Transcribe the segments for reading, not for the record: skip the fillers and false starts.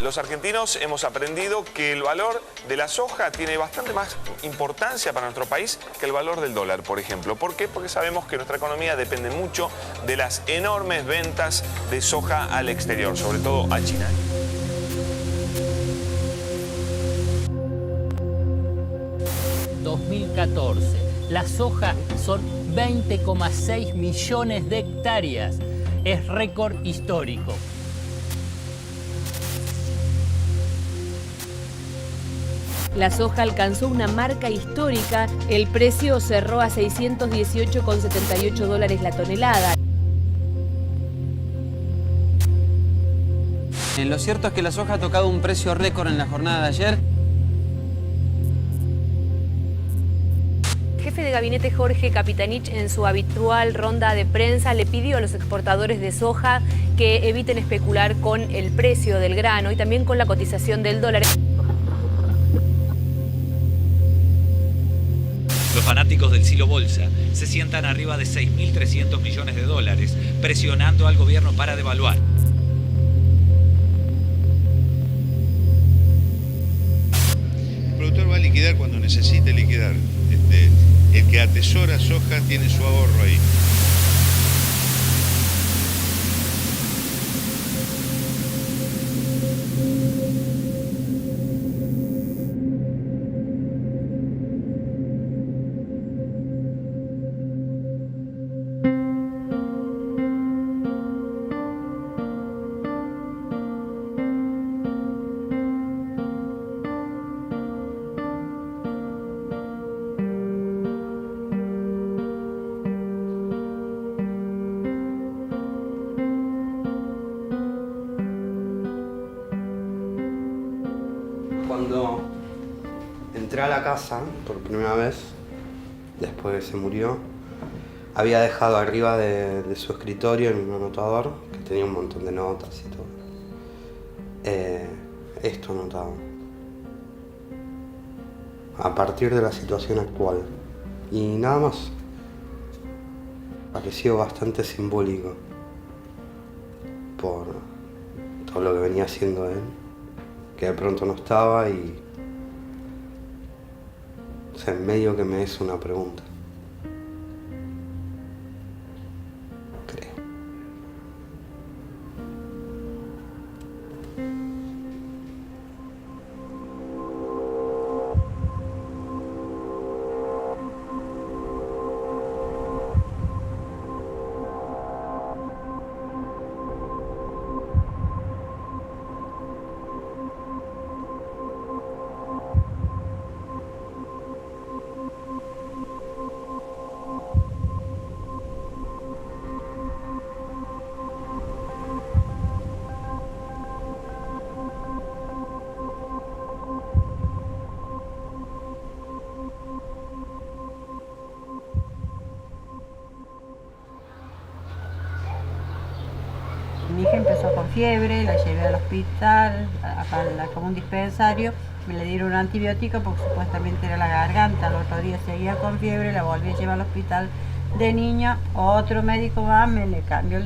Los argentinos hemos aprendido que el valor de la soja tiene bastante más importancia para nuestro país que el valor del dólar, por ejemplo. ¿Por qué? Porque sabemos que nuestra economía depende mucho de las enormes ventas de soja al exterior, sobre todo a China. En 2014, la soja son 20,6 millones de hectáreas. Es récord histórico. La soja alcanzó una marca histórica, el precio cerró a $618,78 la tonelada. Lo cierto es que la soja ha tocado un precio récord en la jornada de ayer. El jefe de gabinete Jorge Capitanich, en su habitual ronda de prensa, le pidió a los exportadores de soja que eviten especular con el precio del grano y también con la cotización del dólar. Los fanáticos del silo bolsa se sientan arriba de 6.300 millones de dólares, presionando al gobierno para devaluar. El productor va a liquidar cuando necesite liquidar. El que atesora soja tiene su ahorro ahí. Cuando entré a la casa por primera vez, después que se murió, había dejado arriba de su escritorio en un anotador, que tenía un montón de notas y todo. Esto anotaba. A partir de la situación actual. Y nada más. Pareció bastante simbólico por todo lo que venía haciendo él, que de pronto no estaba y... O sea, en medio que me hizo una pregunta. Creo. Mi hija empezó con fiebre, la llevé al hospital, como un dispensario, me le dieron un antibiótico porque supuestamente era la garganta. El otro día seguía con fiebre, la volví a llevar al hospital de niño. Otro médico más me le cambió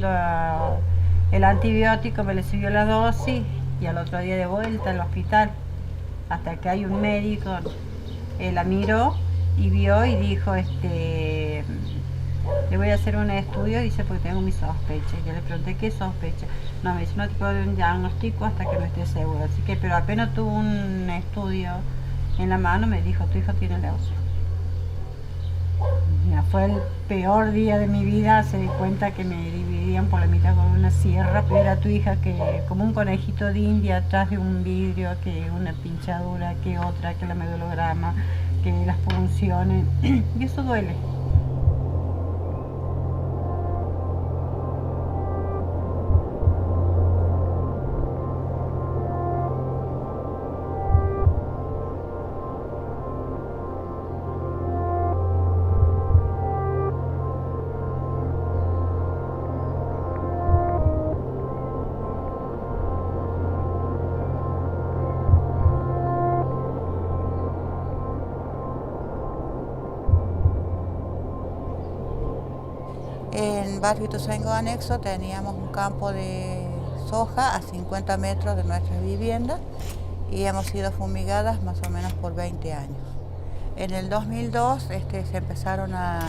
el antibiótico, me le subió la dosis y al otro día de vuelta al hospital. Hasta que hay un médico, la miró y vio y dijo, le voy a hacer un estudio, dice, porque tengo mis sospechas. Yo le pregunté, ¿qué sospecha? No, me dice, no te puedo dar un diagnóstico hasta que no esté seguro. Así que, pero apenas tuvo un estudio en la mano, me dijo, tu hijo tiene leucemia. Mira, fue el peor día de mi vida, se di cuenta que me dividían por la mitad con una sierra. Era tu hija que, como un conejito de India, atrás de un vidrio, que una pinchadura, que otra, que la medulograma, que las punciones, y eso duele. En Barrio Ituzaingó Anexo teníamos un campo de soja a 50 metros de nuestra vivienda y hemos sido fumigadas más o menos por 20 años. En el 2002 se empezaron a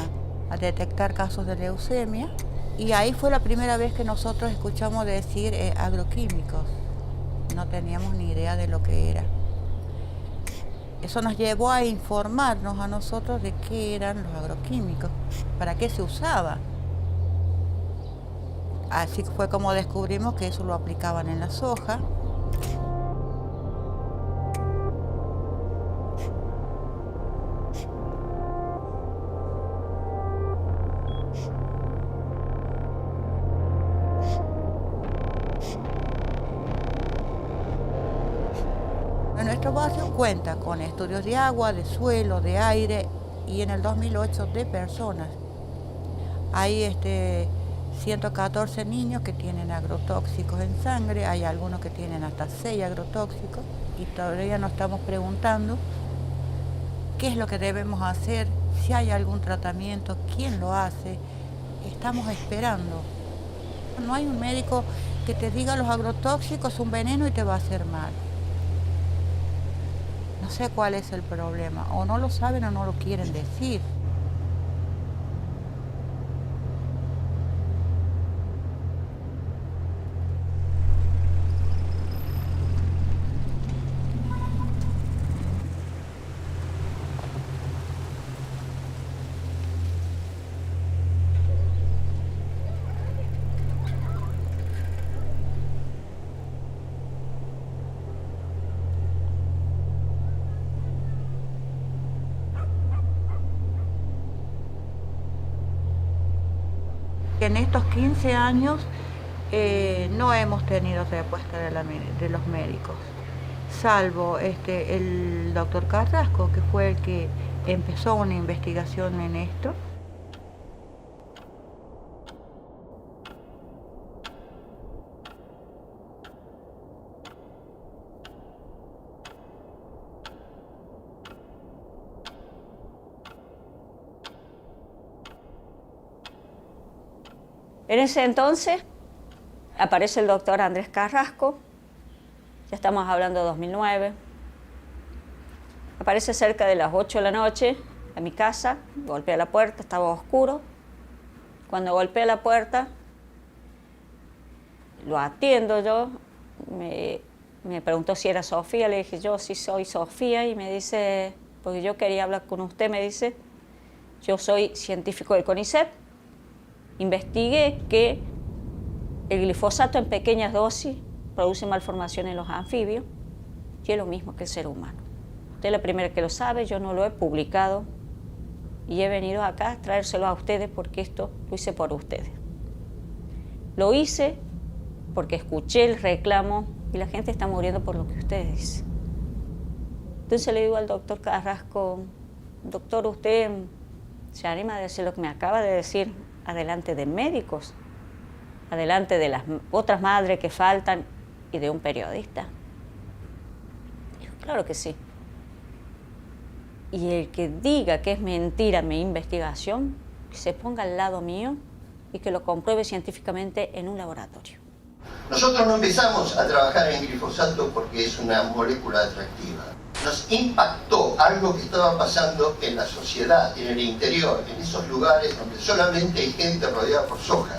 detectar casos de leucemia y ahí fue la primera vez que nosotros escuchamos decir agroquímicos. No teníamos ni idea de lo que era. Eso nos llevó a informarnos a nosotros de qué eran los agroquímicos, para qué se usaba. Así fue como descubrimos que eso lo aplicaban en la soja. Nuestro barrio cuenta con estudios de agua, de suelo, de aire y en el 2008 de personas. Hay 114 niños que tienen agrotóxicos en sangre, hay algunos que tienen hasta 6 agrotóxicos y todavía nos estamos preguntando qué es lo que debemos hacer, si hay algún tratamiento, quién lo hace. Estamos esperando. No hay un médico que te diga los agrotóxicos son veneno y te va a hacer mal. No sé cuál es el problema, o no lo saben o no lo quieren decir. En estos 15 años no hemos tenido respuesta de los médicos, salvo el doctor Carrasco, que fue el que empezó una investigación en esto. En ese entonces aparece el doctor Andrés Carrasco, ya estamos hablando de 2009, aparece cerca de las 8 de la noche a mi casa, golpea la puerta, estaba oscuro. Cuando golpea la puerta, lo atiendo yo, me preguntó si era Sofía, le dije yo sí soy Sofía y me dice, porque yo quería hablar con usted, me dice, yo soy científico del CONICET. Investigué que el glifosato en pequeñas dosis produce malformación en los anfibios y es lo mismo que el ser humano. Usted es la primera que lo sabe, yo no lo he publicado y he venido acá a traérselo a ustedes porque esto lo hice por ustedes. Lo hice porque escuché el reclamo y la gente está muriendo por lo que ustedes dicen. Entonces le digo al doctor Carrasco, doctor, ¿usted se anima a decir lo que me acaba de decir adelante de médicos, adelante de las otras madres que faltan y de un periodista? Dijo, claro que sí. Y el que diga que es mentira mi investigación, que se ponga al lado mío y que lo compruebe científicamente en un laboratorio. Nosotros no empezamos a trabajar en glifosato porque es una molécula atractiva. Nos impactó algo que estaba pasando en la sociedad, en el interior, en esos lugares donde solamente hay gente rodeada por soja.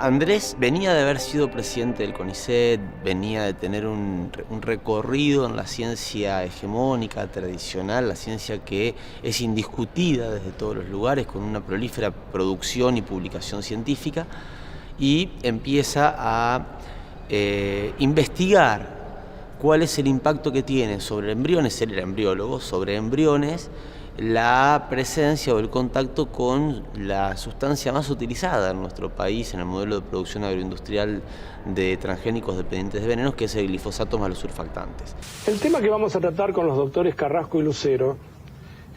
Andrés venía de haber sido presidente del CONICET, venía de tener un recorrido en la ciencia hegemónica, tradicional, la ciencia que es indiscutida desde todos los lugares, con una prolífera producción y publicación científica, y empieza a investigar cuál es el impacto que tiene sobre embriones, él era embriólogo, sobre embriones, la presencia o el contacto con la sustancia más utilizada en nuestro país en el modelo de producción agroindustrial de transgénicos dependientes de venenos, que es el glifosato más los surfactantes. El tema que vamos a tratar con los doctores Carrasco y Lucero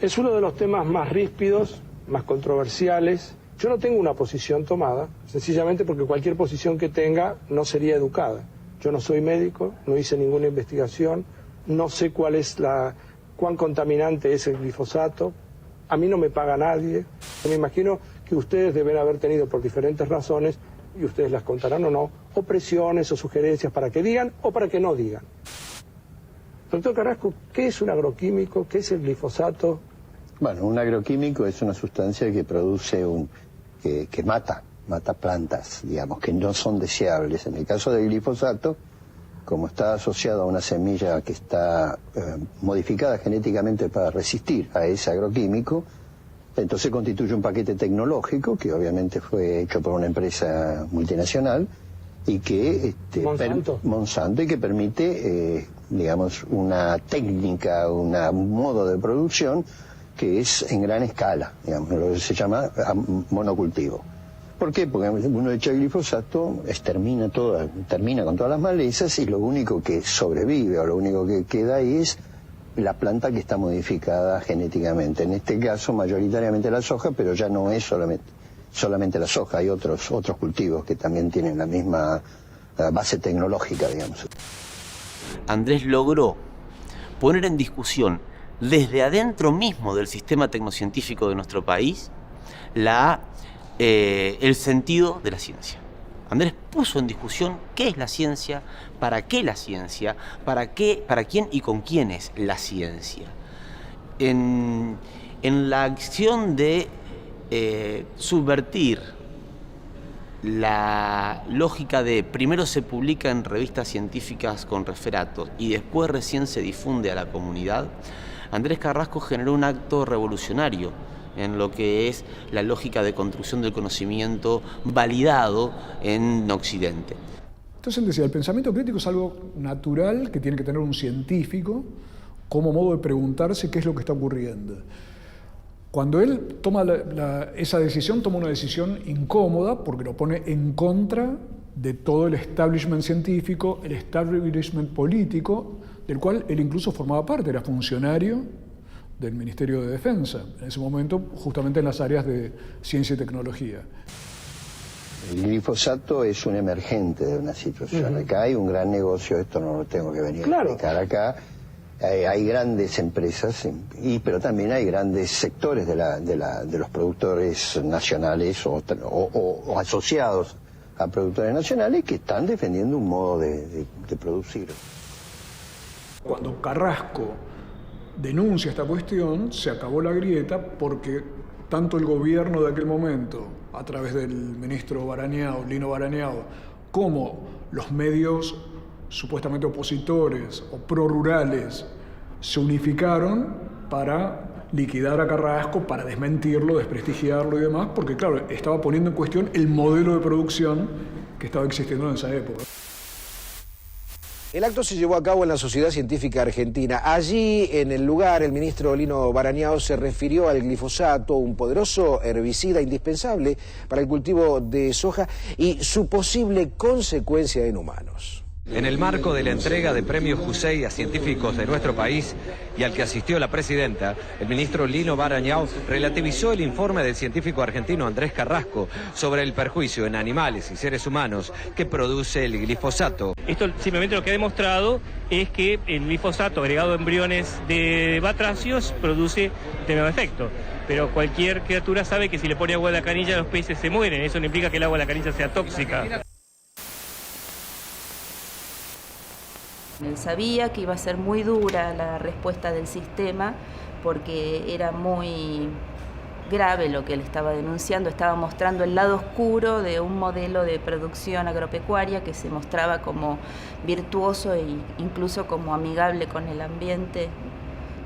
es uno de los temas más ríspidos, más controversiales. Yo no tengo una posición tomada, sencillamente porque cualquier posición que tenga no sería educada. Yo no soy médico, no hice ninguna investigación, no sé cuán contaminante es el glifosato, a mí no me paga nadie. Me imagino que ustedes deben haber tenido por diferentes razones, y ustedes las contarán o no, o presiones o sugerencias para que digan o para que no digan. Doctor Carrasco, ¿qué es un agroquímico? ¿Qué es el glifosato? Bueno, un agroquímico es una sustancia que produce que mata plantas, digamos, que no son deseables. En el caso del glifosato, como está asociado a una semilla que está modificada genéticamente para resistir a ese agroquímico, entonces constituye un paquete tecnológico que obviamente fue hecho por una empresa multinacional y que Monsanto y que permite, digamos, una técnica, un modo de producción que es en gran escala, digamos, lo que se llama monocultivo. ¿Por qué? Porque uno echa glifosato, termina con todas las malezas y lo único que sobrevive o lo único que queda ahí es la planta que está modificada genéticamente. En este caso, mayoritariamente la soja, pero ya no es solamente la soja, hay otros cultivos que también tienen la misma base tecnológica, digamos. Andrés logró poner en discusión desde adentro mismo del sistema tecnocientífico de nuestro país el sentido de la ciencia. Andrés puso en discusión qué es la ciencia, para qué la ciencia, para quién y con quién es la ciencia. En la acción de subvertir la lógica de primero se publica en revistas científicas con referatos y después recién se difunde a la comunidad, Andrés Carrasco generó un acto revolucionario en lo que es la lógica de construcción del conocimiento validado en Occidente. Entonces él decía, el pensamiento crítico es algo natural que tiene que tener un científico como modo de preguntarse qué es lo que está ocurriendo. Cuando él toma esa decisión, toma una decisión incómoda porque lo pone en contra de todo el establishment científico, el establishment político, del cual él incluso formaba parte, era funcionario del Ministerio de Defensa, en ese momento justamente en las áreas de ciencia y tecnología. El glifosato es un emergente de una situación. Acá hay un gran negocio, esto no lo tengo que venir a explicar acá. Hay grandes empresas, pero también hay grandes sectores de los productores nacionales o asociados a productores nacionales que están defendiendo un modo de producir. Cuando Carrasco denuncia esta cuestión, se acabó la grieta porque tanto el gobierno de aquel momento, a través del ministro Barañao, Lino Barañao, como los medios supuestamente opositores o prorurales se unificaron para liquidar a Carrasco, para desmentirlo, desprestigiarlo y demás, porque claro, estaba poniendo en cuestión el modelo de producción que estaba existiendo en esa época. El acto se llevó a cabo en la Sociedad Científica Argentina. Allí, en el lugar, el ministro Lino Barañao se refirió al glifosato, un poderoso herbicida indispensable para el cultivo de soja y su posible consecuencia en humanos. En el marco de la entrega de premios Jusey a científicos de nuestro país y al que asistió la presidenta, el ministro Lino Barañao relativizó el informe del científico argentino Andrés Carrasco sobre el perjuicio en animales y seres humanos que produce el glifosato. Esto simplemente lo que ha demostrado es que el glifosato agregado a embriones de batracios produce determinado efecto. Pero cualquier criatura sabe que si le pone agua a la canilla los peces se mueren. Eso no implica que el agua a la canilla sea tóxica. Él sabía que iba a ser muy dura la respuesta del sistema porque era muy grave lo que él estaba denunciando, estaba mostrando el lado oscuro de un modelo de producción agropecuaria que se mostraba como virtuoso e incluso como amigable con el ambiente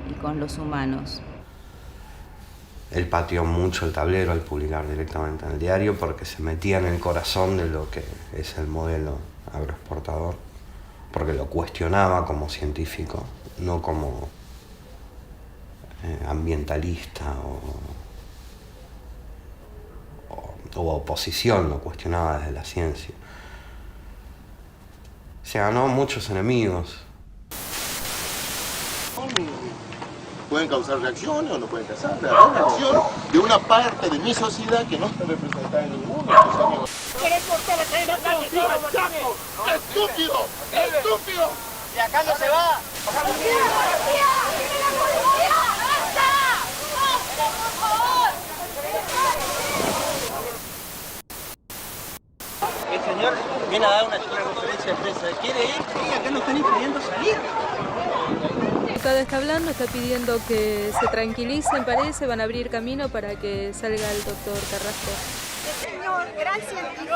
y con los humanos. Él pateó mucho el tablero al publicar directamente en el diario porque se metía en el corazón de lo que es el modelo agroexportador, porque lo cuestionaba como científico, no como ambientalista o oposición, lo cuestionaba desde la ciencia. Se ganó muchos enemigos. Pueden causar reacciones o no pueden causar la reacción de una parte de mi sociedad que no está representada en ninguno de estos amigos. ¿Querés cortar la cadena? ¡Estúpido! ¡Estúpido! De acá no se va. El señor viene a dar una conferencia de prensa. ¿Quiere ir? Sí, acá no están impidiendo salir. Cada está hablando, está pidiendo que se tranquilicen, parece, van a abrir camino para que salga el doctor Carrasco. El señor, gran científico,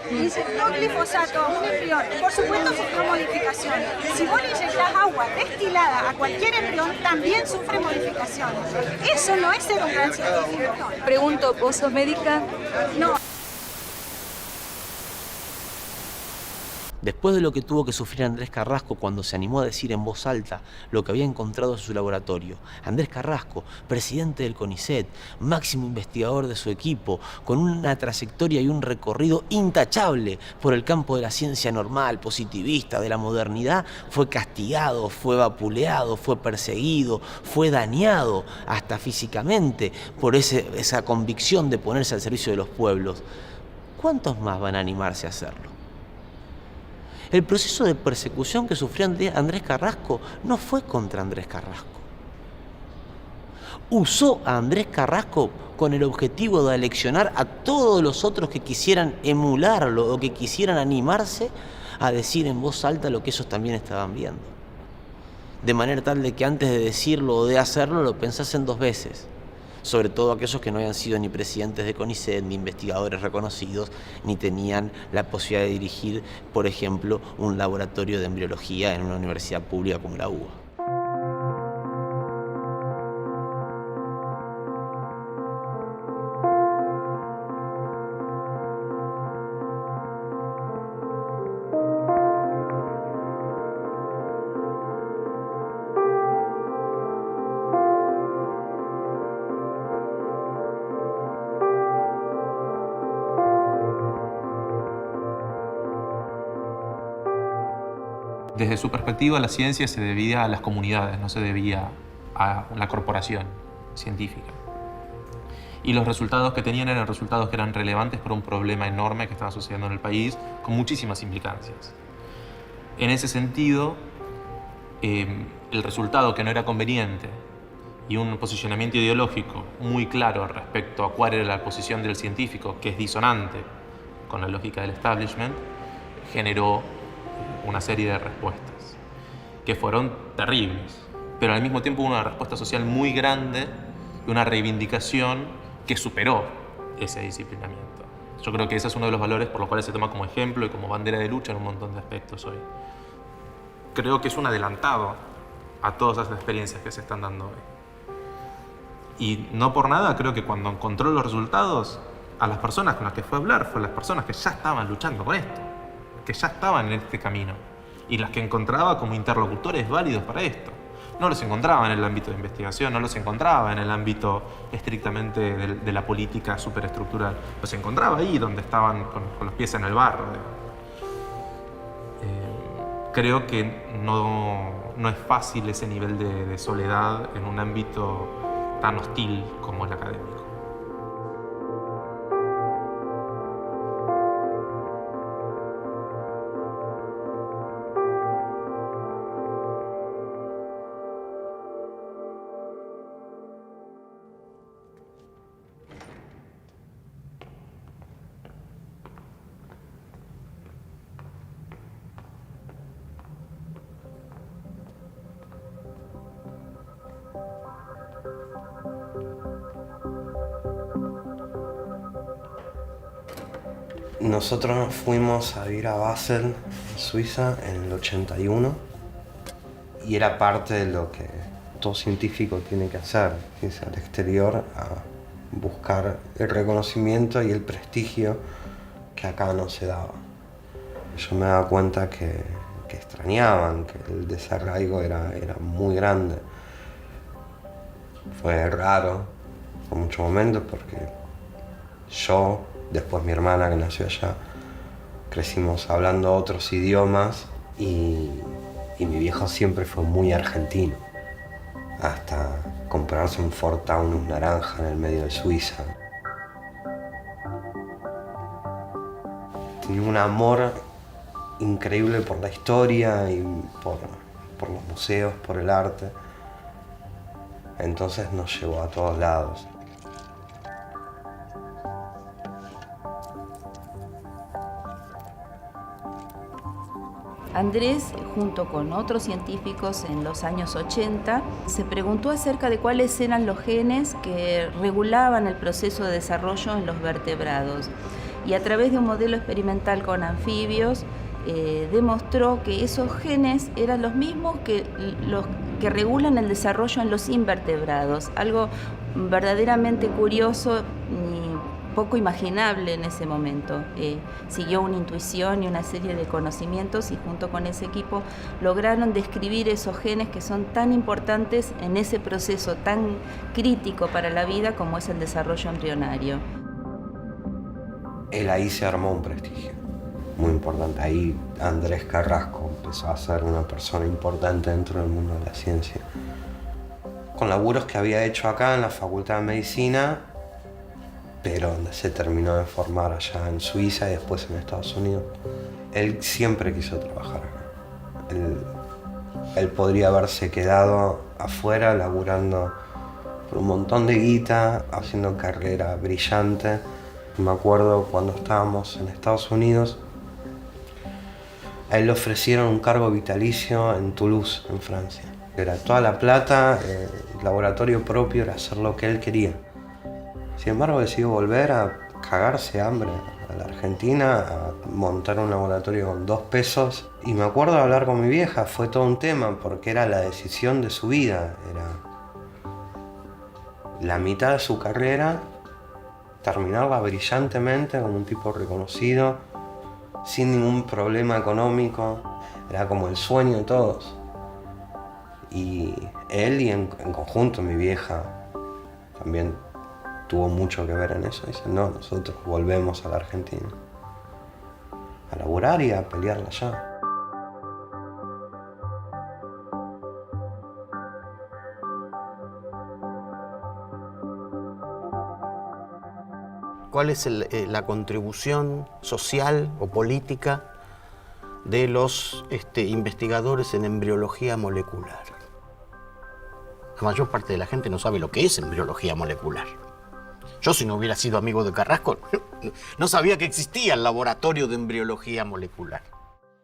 dice no glifosato, un embrión. Por supuesto sufrió modificaciones. Si vos le inyectás agua destilada a cualquier embrión, también sufre modificaciones. Eso no es ser un gran científico. Pregunto, ¿vos sos médica? No. Después de lo que tuvo que sufrir Andrés Carrasco cuando se animó a decir en voz alta lo que había encontrado en su laboratorio, Andrés Carrasco, presidente del CONICET, máximo investigador de su equipo, con una trayectoria y un recorrido intachable por el campo de la ciencia normal, positivista, de la modernidad, fue castigado, fue vapuleado, fue perseguido, fue dañado hasta físicamente por esa convicción de ponerse al servicio de los pueblos. ¿Cuántos más van a animarse a hacerlo? El proceso de persecución que sufrió Andrés Carrasco no fue contra Andrés Carrasco. Usó a Andrés Carrasco con el objetivo de aleccionar a todos los otros que quisieran emularlo o que quisieran animarse a decir en voz alta lo que ellos también estaban viendo. De manera tal de que antes de decirlo o de hacerlo lo pensasen dos veces. Sobre todo aquellos que no habían sido ni presidentes de CONICET, ni investigadores reconocidos, ni tenían la posibilidad de dirigir, por ejemplo, un laboratorio de embriología en una universidad pública como la UBA. Desde su perspectiva, la ciencia se debía a las comunidades, no se debía a la corporación científica. Y los resultados que tenían eran resultados que eran relevantes por un problema enorme que estaba sucediendo en el país, con muchísimas implicancias. En ese sentido, el resultado que no era conveniente y un posicionamiento ideológico muy claro respecto a cuál era la posición del científico, que es disonante con la lógica del establishment, generó una serie de respuestas que fueron terribles, pero al mismo tiempo una respuesta social muy grande y una reivindicación que superó ese disciplinamiento. Yo creo que ese es uno de los valores por los cuales se toma como ejemplo y como bandera de lucha en un montón de aspectos hoy. Creo que es un adelantado a todas esas experiencias que se están dando hoy. Y no por nada creo que cuando encontró los resultados, a las personas con las que fue a hablar fueron las personas que ya estaban luchando con esto, que ya estaban en este camino y las que encontraba como interlocutores válidos para esto. No los encontraba en el ámbito de investigación, no los encontraba en el ámbito estrictamente de la política superestructural. Los encontraba ahí donde estaban con los pies en el barro. Creo que no es fácil ese nivel de soledad en un ámbito tan hostil como el académico. Nosotros fuimos a vivir a Basel, en Suiza, en el 81, y era parte de lo que todo científico tiene que hacer, irse al exterior a buscar el reconocimiento y el prestigio que acá no se daba. yo me daba cuenta que extrañaban, que el desarraigo era muy grande. Fue raro por muchos momentos porque yo, después mi hermana que nació allá, crecimos hablando otros idiomas y mi viejo siempre fue muy argentino. Hasta comprarse un Ford Taunus naranja en el medio de Suiza. Tenía un amor increíble por la historia y por los museos, por el arte. Entonces nos llevó a todos lados. Andrés, junto con otros científicos en los años 80, se preguntó acerca de cuáles eran los genes que regulaban el proceso de desarrollo en los vertebrados. Y a través de un modelo experimental con anfibios, demostró que esos genes eran los mismos que los que regulan el desarrollo en los invertebrados. Algo verdaderamente curioso y poco imaginable en ese momento. Siguió una intuición y una serie de conocimientos y junto con ese equipo lograron describir esos genes que son tan importantes en ese proceso tan crítico para la vida como es el desarrollo embrionario. Él ahí se armó un prestigio muy importante. Ahí Andrés Carrasco empezó a ser una persona importante dentro del mundo de la ciencia. Con laburos que había hecho acá en la Facultad de Medicina, pero donde se terminó de formar allá en Suiza y después en Estados Unidos. Él siempre quiso trabajar acá. Él podría haberse quedado afuera laburando por un montón de guita, haciendo carrera brillante. Me acuerdo cuando estábamos en Estados Unidos, a él le ofrecieron un cargo vitalicio en Toulouse, en Francia. Era toda la plata, el laboratorio propio, era hacer lo que él quería. Sin embargo, decidió volver a cagarse hambre a la Argentina, a montar un laboratorio con 2 pesos. Y me acuerdo de hablar con mi vieja, fue todo un tema, porque era la decisión de su vida. Era la mitad de su carrera, terminarla brillantemente como un tipo reconocido, sin ningún problema económico. Era como el sueño de todos. Y él y en conjunto mi vieja también tuvo mucho que ver en eso. Dice, no, nosotros volvemos a la Argentina a laburar y a pelearla allá. ¿Cuál es la contribución social o política de los investigadores en embriología molecular? La mayor parte de la gente no sabe lo que es embriología molecular. Yo, si no hubiera sido amigo de Carrasco, no sabía que existía el laboratorio de embriología molecular.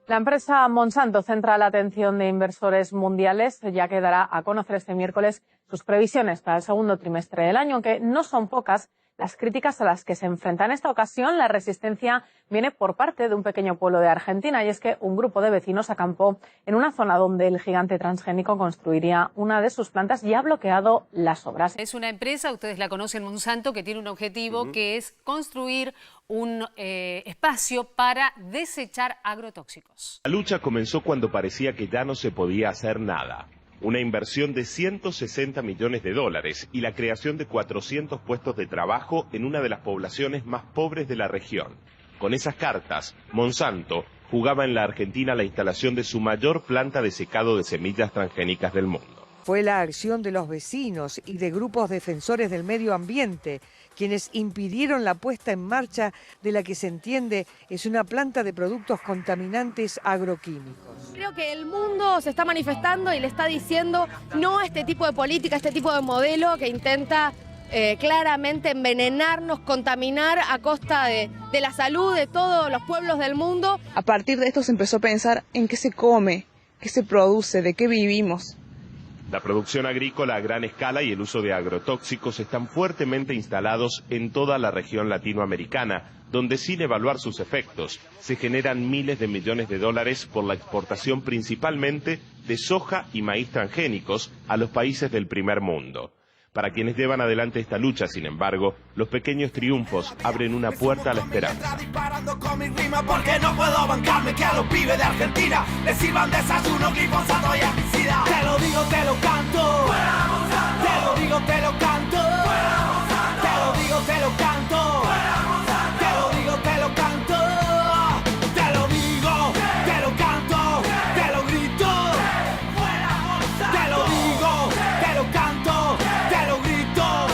La empresa Monsanto centra la atención de inversores mundiales, ya que dará a conocer este miércoles sus previsiones para el segundo trimestre del año, aunque no son pocas las críticas a las que se enfrenta. En esta ocasión, la resistencia viene por parte de un pequeño pueblo de Argentina, y es que un grupo de vecinos acampó en una zona donde el gigante transgénico construiría una de sus plantas y ha bloqueado las obras. Es una empresa, ustedes la conocen, Monsanto, que tiene un objetivo que es construir un espacio para desechar agrotóxicos. La lucha comenzó cuando parecía que ya no se podía hacer nada. Una inversión de 160 millones de dólares y la creación de 400 puestos de trabajo en una de las poblaciones más pobres de la región. Con esas cartas, Monsanto jugaba en la Argentina la instalación de su mayor planta de secado de semillas transgénicas del mundo. Fue la acción de los vecinos y de grupos defensores del medio ambiente quienes impidieron la puesta en marcha de la que se entiende es una planta de productos contaminantes agroquímicos. Creo que el mundo se está manifestando y le está diciendo no a este tipo de política, a este tipo de modelo que intenta claramente envenenarnos, contaminar a costa de la salud de todos los pueblos del mundo. A partir de esto se empezó a pensar en qué se come, qué se produce, de qué vivimos. La producción agrícola a gran escala y el uso de agrotóxicos están fuertemente instalados en toda la región latinoamericana, donde sin evaluar sus efectos se generan miles de millones de dólares por la exportación principalmente de soja y maíz transgénicos a los países del primer mundo. Para quienes llevan adelante esta lucha, sin embargo, los pequeños triunfos abren una puerta a la esperanza. Porque no puedo bancarme que a los pibes de Argentina les sirvan desayuno, glifosato y herbicida. Te lo digo, te lo canto. Te lo digo, te lo canto. Te lo digo, te lo canto. Te lo digo, te lo canto. Te lo digo, te lo canto. Te lo grito. Te lo digo, te lo canto. Te lo grito.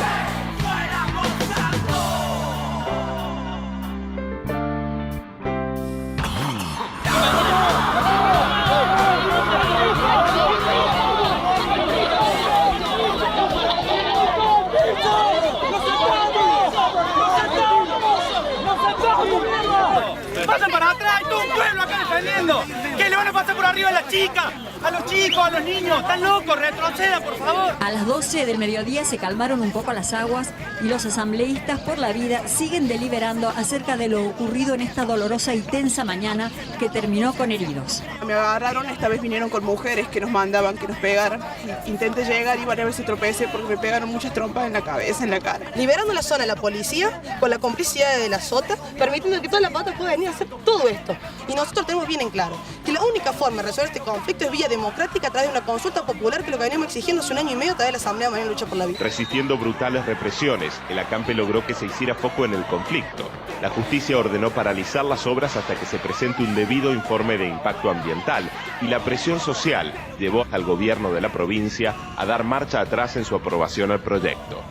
¡Pasan para atrás! ¡Hay todo un pueblo acá defendiendo! ¿Qué le van a pasar por arriba a las chicas? A los chicos, a los niños. ¡Están locos! ¡Retroceda, por favor! A las 12 del mediodía se calmaron un poco las aguas y los asambleístas por la vida siguen deliberando acerca de lo ocurrido en esta dolorosa y tensa mañana que terminó con heridos. Me agarraron, esta vez vinieron con mujeres que nos mandaban que nos pegaran. Intenté llegar y varias veces tropecé porque me pegaron muchas trompas en la cabeza, en la cara. Liberando la zona a la policía, con la complicidad de la SOTA, permitiendo que toda la pata pueda venir a hacer todo esto. Y nosotros tenemos bien en claro que la única forma de resolver este conflicto es vía democrática a través de una consulta popular, que es lo que venimos exigiendo hace un año y medio a través de la Asamblea Mañana Lucha por la Vida. Resistiendo brutales represiones, el acampe logró que se hiciera foco en el conflicto. La justicia ordenó paralizar las obras hasta que se presente un debido informe de impacto ambiental y la presión social llevó al gobierno de la provincia a dar marcha atrás en su aprobación al proyecto.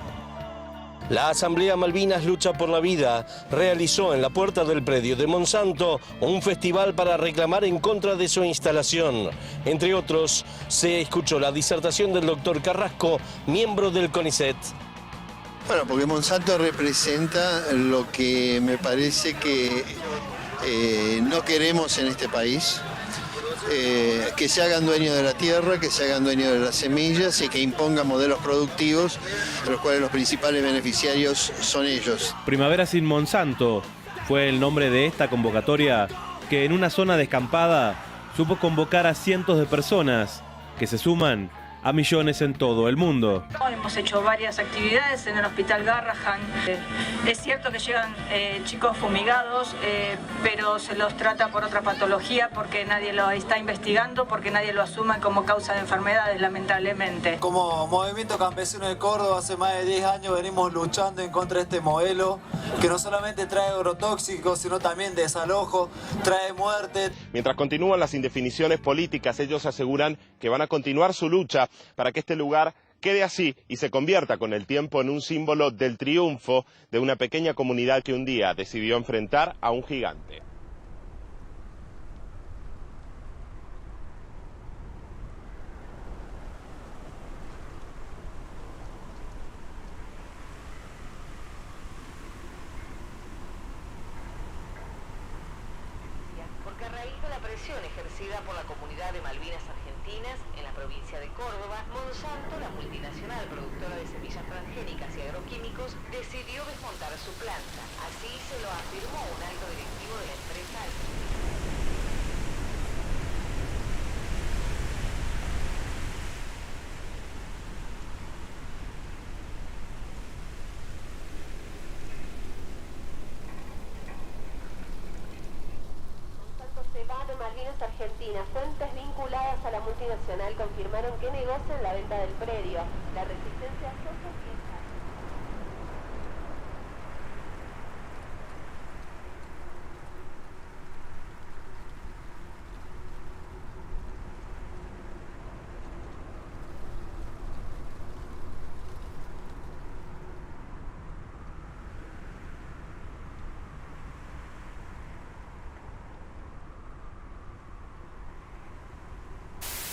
La Asamblea Malvinas Lucha por la Vida realizó en la puerta del predio de Monsanto un festival para reclamar en contra de su instalación. Entre otros, se escuchó la disertación del doctor Carrasco, miembro del CONICET. Bueno, porque Monsanto representa lo que me parece que no queremos en este país. Que se hagan dueños de la tierra, que se hagan dueños de las semillas y que impongan modelos productivos, de los cuales los principales beneficiarios son ellos. Primavera sin Monsanto fue el nombre de esta convocatoria que en una zona descampada supo convocar a cientos de personas que se suman a millones en todo el mundo. Hemos hecho varias actividades en el Hospital Garrahan. Es cierto que llegan chicos fumigados, pero se los trata por otra patología porque nadie lo está investigando, porque nadie lo asume como causa de enfermedades, lamentablemente. Como Movimiento Campesino de Córdoba, hace más de 10 años venimos luchando en contra de este modelo que no solamente trae agrotóxicos, sino también desalojo, trae muerte. Mientras continúan las indefiniciones políticas, ellos aseguran que van a continuar su lucha para que este lugar quede así y se convierta con el tiempo en un símbolo del triunfo de una pequeña comunidad que un día decidió enfrentar a un gigante. Porque a raíz de la presión ejercida por la comunidad de Malvinas Argentinas en la provincia de Córdoba, Monsanto, la multinacional productora de semillas transgénicas y agroquímicos, decidió desmontar su planta. Así se lo afirmó un alto directivo de la empresa. Malvinas Argentinas. Fuentes vinculadas a la multinacional confirmaron que negocian la venta del predio. La resistencia social.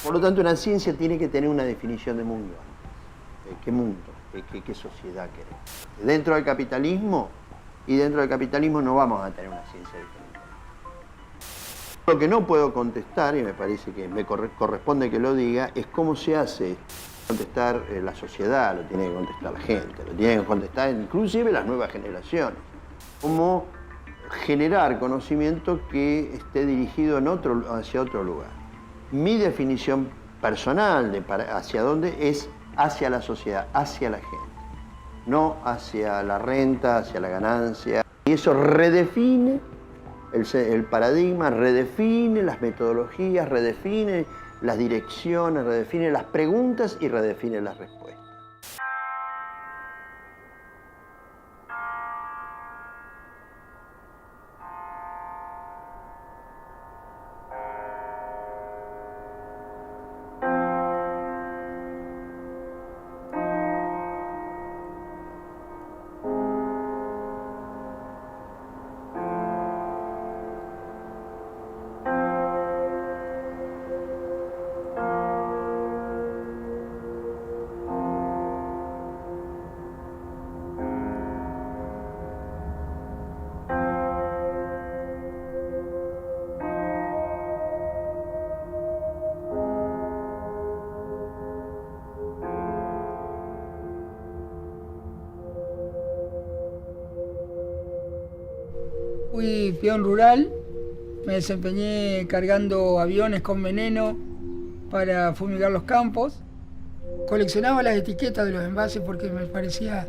Por lo tanto, una ciencia tiene que tener una definición de mundo. ¿Qué mundo? ¿Qué sociedad queremos? Dentro del capitalismo, y dentro del capitalismo no vamos a tener una ciencia diferente. Lo que no puedo contestar, y me parece que me corresponde que lo diga, es cómo se hace. Contestar la sociedad, lo tiene que contestar la gente, lo tienen que contestar inclusive las nuevas generaciones. Cómo generar conocimiento que esté dirigido hacia otro lugar. Mi definición personal de hacia dónde es hacia la sociedad, hacia la gente, no hacia la renta, hacia la ganancia. Y eso redefine el paradigma, redefine las metodologías, redefine las direcciones, redefine las preguntas y redefine las respuestas. Fui peón rural, me desempeñé cargando aviones con veneno para fumigar los campos. Coleccionaba las etiquetas de los envases porque me parecía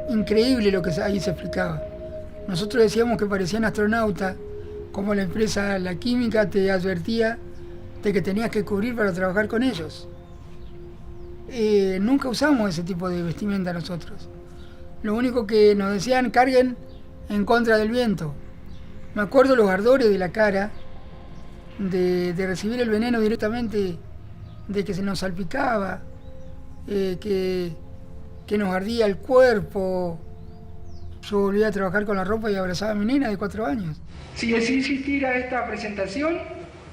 increíble lo que ahí se explicaba. Nosotros decíamos que parecían astronautas, como la empresa La Química te advertía de que tenías que cubrir para trabajar con ellos. Nunca usamos ese tipo de vestimenta nosotros. Lo único que nos decían, carguen en contra del viento. Me acuerdo los ardores de la cara, de recibir el veneno directamente, de que se nos salpicaba, que nos ardía el cuerpo. Yo volví a trabajar con la ropa y abrazaba a mi nena de 4 años. Si decidí asistir a esta presentación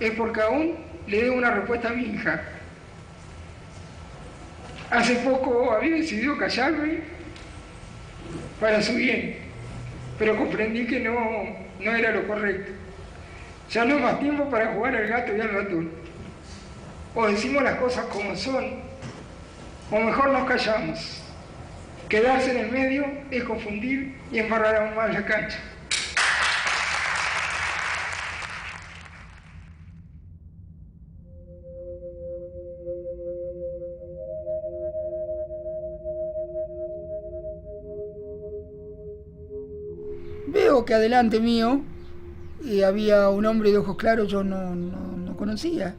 es porque aún le debo una respuesta a mi hija. Hace poco había decidido callarme para su bien, pero comprendí que no era lo correcto. Ya no es más tiempo para jugar al gato y al ratón. O decimos las cosas como son, o mejor nos callamos. Quedarse en el medio es confundir y embarrar aún más la cancha. Veo que adelante mío había un hombre de ojos claros, yo no conocía.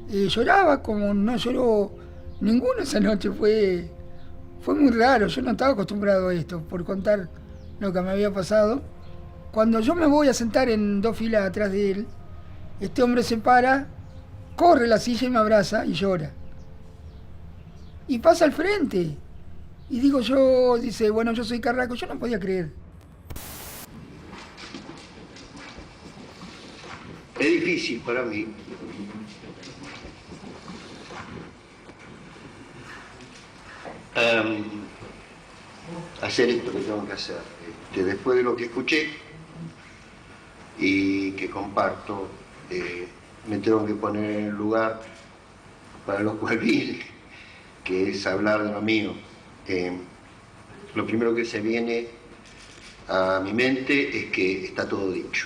Lloraba como no lloró ninguno esa noche, fue muy raro, yo no estaba acostumbrado a esto, por contar lo que me había pasado. Cuando yo me voy a sentar en 2 filas atrás de él, este hombre se para, corre la silla y me abraza y llora. Y pasa al frente. Y digo yo, dice, bueno, yo soy Carrasco, yo no podía creer. Es difícil para mí hacer esto que tengo que hacer. Después de lo que escuché y que comparto, me tengo que poner en el lugar para lo cual vine, que es hablar de lo mío. Lo primero que se viene a mi mente es que está todo dicho.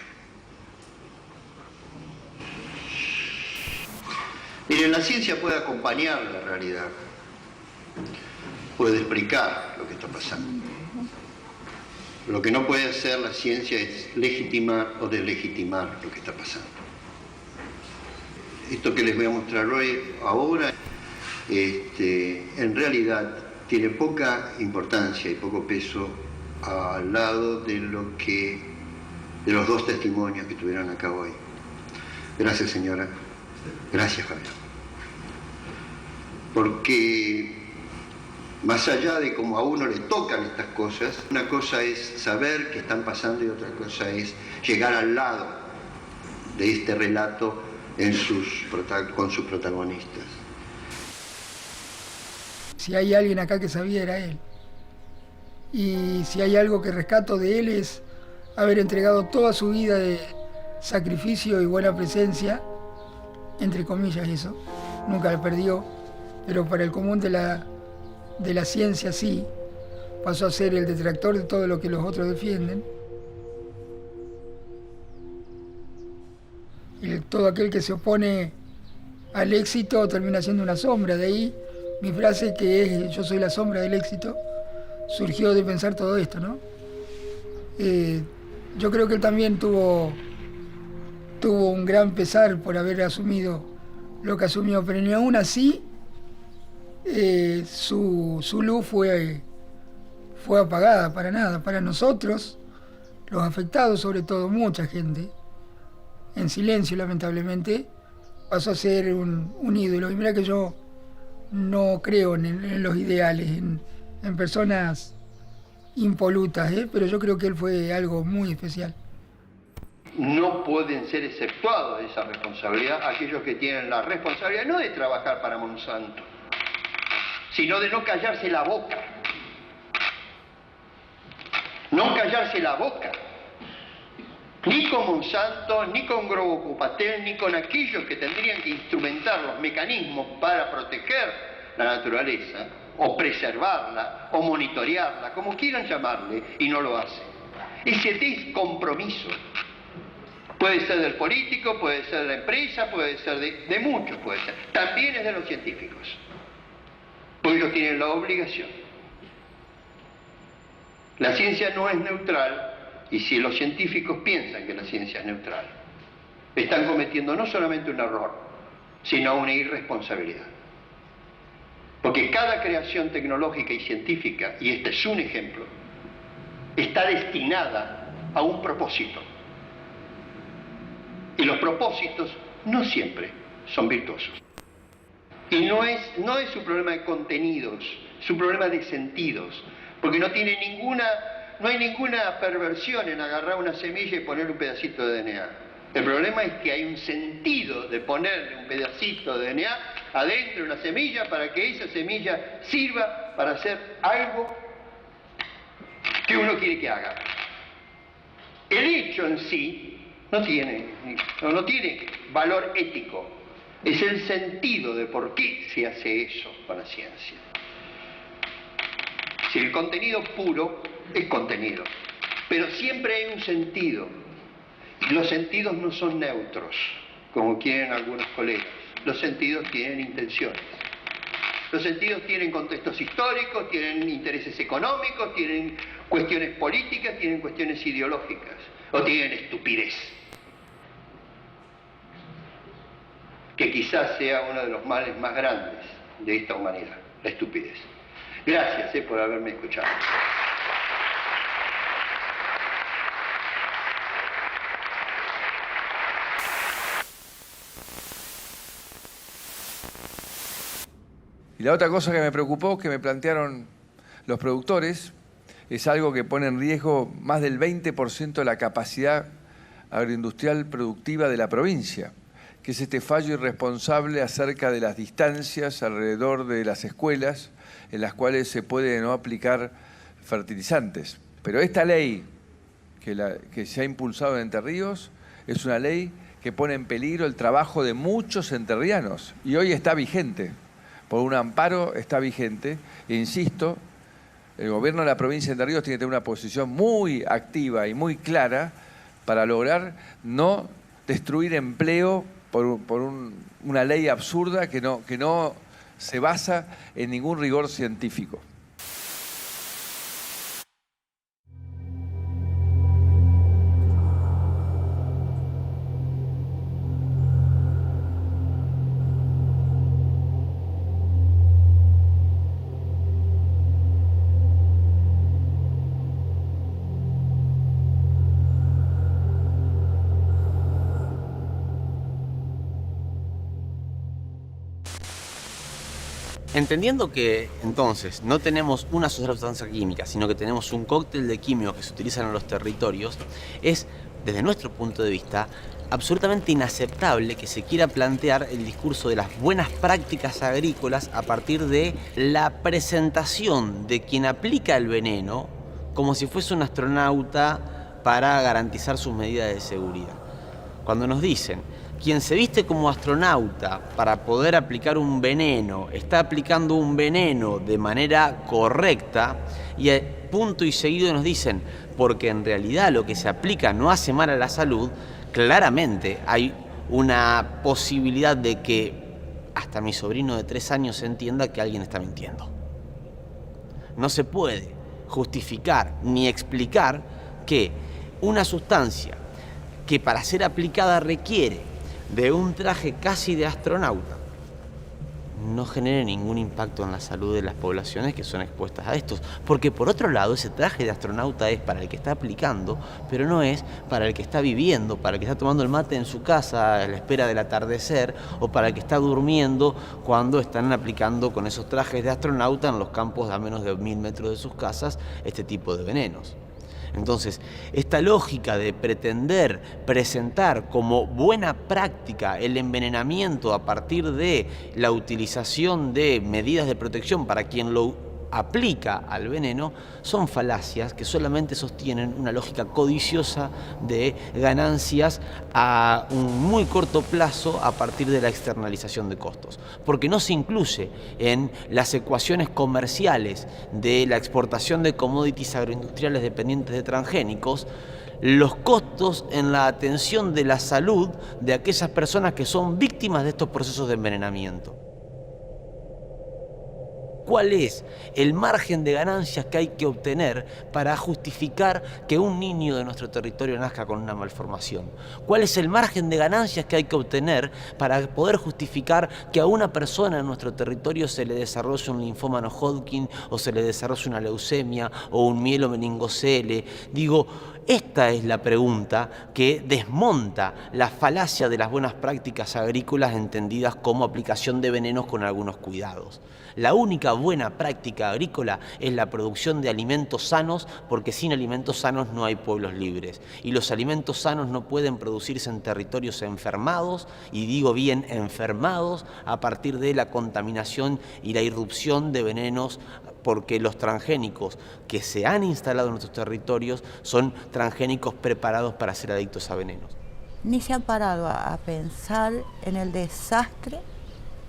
Miren, la ciencia puede acompañar la realidad, puede explicar lo que está pasando. Lo que no puede hacer la ciencia es legitimar o deslegitimar lo que está pasando. Esto que les voy a mostrar ahora, en realidad tiene poca importancia y poco peso al lado de de los 2 testimonios que tuvieron acá hoy. Gracias, señora. Gracias, Javier. Porque más allá de cómo a uno le tocan estas cosas, una cosa es saber que están pasando y otra cosa es llegar al lado de este relato con sus protagonistas. Si hay alguien acá que sabía, era él. Y si hay algo que rescato de él es haber entregado toda su vida de sacrificio y buena presencia, entre comillas eso, nunca la perdió, pero para el común de la ciencia sí, pasó a ser el detractor de todo lo que los otros defienden. Y todo aquel que se opone al éxito termina siendo una sombra, de ahí Mi frase, que es "yo soy la sombra del éxito", surgió de pensar todo esto, ¿no? Yo creo que él también tuvo un gran pesar por haber asumido lo que asumió, pero ni aún así su luz fue apagada, para nada. Para nosotros, los afectados, sobre todo mucha gente, en silencio lamentablemente, pasó a ser un ídolo. Y mira que yo no creo en los ideales, en personas impolutas, pero yo creo que él fue algo muy especial. No pueden ser exceptuados de esa responsabilidad aquellos que tienen la responsabilidad no de trabajar para Monsanto, sino de no callarse la boca. No callarse la boca. Ni con Monsanto, ni con Grobocupatel, ni con aquellos que tendrían que instrumentar los mecanismos para proteger la naturaleza, o preservarla, o monitorearla, como quieran llamarle, y no lo hacen. Ese descompromiso puede ser del político, puede ser de la empresa, puede ser de muchos, puede ser. También es de los científicos, porque ellos tienen la obligación. La ciencia no es neutral, y si los científicos piensan que la ciencia es neutral, están cometiendo no solamente un error, sino una irresponsabilidad. Porque cada creación tecnológica y científica, y este es un ejemplo, está destinada a un propósito. Y los propósitos no siempre son virtuosos. Y no es un problema de contenidos, es un problema de sentidos, porque no hay ninguna perversión en agarrar una semilla y ponerle un pedacito de DNA. El problema es que hay un sentido de ponerle un pedacito de DNA adentro de una semilla para que esa semilla sirva para hacer algo que uno quiere que haga. El hecho en sí no tiene valor ético, es el sentido de por qué se hace eso con la ciencia. Si el contenido puro es contenido, pero siempre hay un sentido. Y los sentidos no son neutros, como quieren algunos colegas. Los sentidos tienen intenciones. Los sentidos tienen contextos históricos, tienen intereses económicos, tienen cuestiones políticas, tienen cuestiones ideológicas, o tienen estupidez. Que quizás sea uno de los males más grandes de esta humanidad, la estupidez. Gracias por haberme escuchado. Y la otra cosa que me preocupó, que me plantearon los productores, es algo que pone en riesgo más del 20% de la capacidad agroindustrial productiva de la provincia, que es este fallo irresponsable acerca de las distancias alrededor de las escuelas en las cuales se puede no aplicar fertilizantes. Pero esta ley que se ha impulsado en Entre Ríos es una ley que pone en peligro el trabajo de muchos entrerrianos y hoy está vigente. Por un amparo está vigente, e insisto, el gobierno de la provincia de Entre Ríos tiene que tener una posición muy activa y muy clara para lograr no destruir empleo por una ley absurda que no se basa en ningún rigor científico. Entendiendo que entonces no tenemos una sola sustancia química, sino que tenemos un cóctel de químicos que se utilizan en los territorios, es, desde nuestro punto de vista, absolutamente inaceptable que se quiera plantear el discurso de las buenas prácticas agrícolas a partir de la presentación de quien aplica el veneno como si fuese un astronauta para garantizar sus medidas de seguridad. Cuando nos dicen quien se viste como astronauta para poder aplicar un veneno, está aplicando un veneno de manera correcta y punto y seguido nos dicen, porque en realidad lo que se aplica no hace mal a la salud, claramente hay una posibilidad de que hasta mi sobrino de 3 años entienda que alguien está mintiendo. No se puede justificar ni explicar que una sustancia que para ser aplicada requiere de un traje casi de astronauta no genere ningún impacto en la salud de las poblaciones que son expuestas a estos. Porque por otro lado, ese traje de astronauta es para el que está aplicando, pero no es para el que está viviendo, para el que está tomando el mate en su casa a la espera del atardecer, o para el que está durmiendo cuando están aplicando con esos trajes de astronauta en los campos a menos de 1000 metros de sus casas este tipo de venenos. Entonces, esta lógica de pretender presentar como buena práctica el envenenamiento a partir de la utilización de medidas de protección para quien lo aplica al veneno, son falacias que solamente sostienen una lógica codiciosa de ganancias a un muy corto plazo a partir de la externalización de costos, porque no se incluye en las ecuaciones comerciales de la exportación de commodities agroindustriales dependientes de transgénicos los costos en la atención de la salud de aquellas personas que son víctimas de estos procesos de envenenamiento. ¿Cuál es el margen de ganancias que hay que obtener para justificar que un niño de nuestro territorio nazca con una malformación? ¿Cuál es el margen de ganancias que hay que obtener para poder justificar que a una persona en nuestro territorio se le desarrolle un linfoma no-Hodgkin o se le desarrolle una leucemia o un mielomeningocele? Digo, esta es la pregunta que desmonta la falacia de las buenas prácticas agrícolas entendidas como aplicación de venenos con algunos cuidados. La única buena práctica agrícola es la producción de alimentos sanos, porque sin alimentos sanos no hay pueblos libres. Y los alimentos sanos no pueden producirse en territorios enfermados, y digo bien enfermados, a partir de la contaminación y la irrupción de venenos, porque los transgénicos que se han instalado en nuestros territorios son transgénicos preparados para ser adictos a venenos. Ni se han parado a pensar en el desastre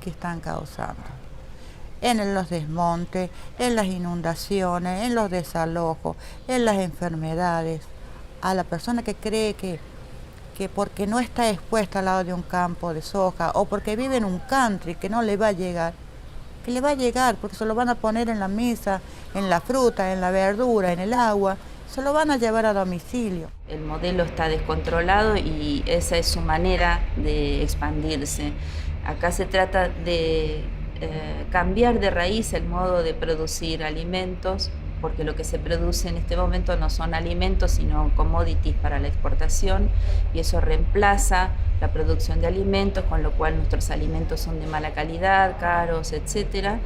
que están causando. En los desmontes, en las inundaciones, en los desalojos, en las enfermedades. A la persona que cree que porque no está expuesta al lado de un campo de soja o porque vive en un country que no le va a llegar, que le va a llegar porque se lo van a poner en la mesa, en la fruta, en la verdura, en el agua, se lo van a llevar a domicilio. El modelo está descontrolado y esa es su manera de expandirse. Acá se trata de cambiar de raíz el modo de producir alimentos, porque lo que se produce en este momento no son alimentos, sino commodities para la exportación, y eso reemplaza la producción de alimentos, con lo cual nuestros alimentos son de mala calidad, caros, etc.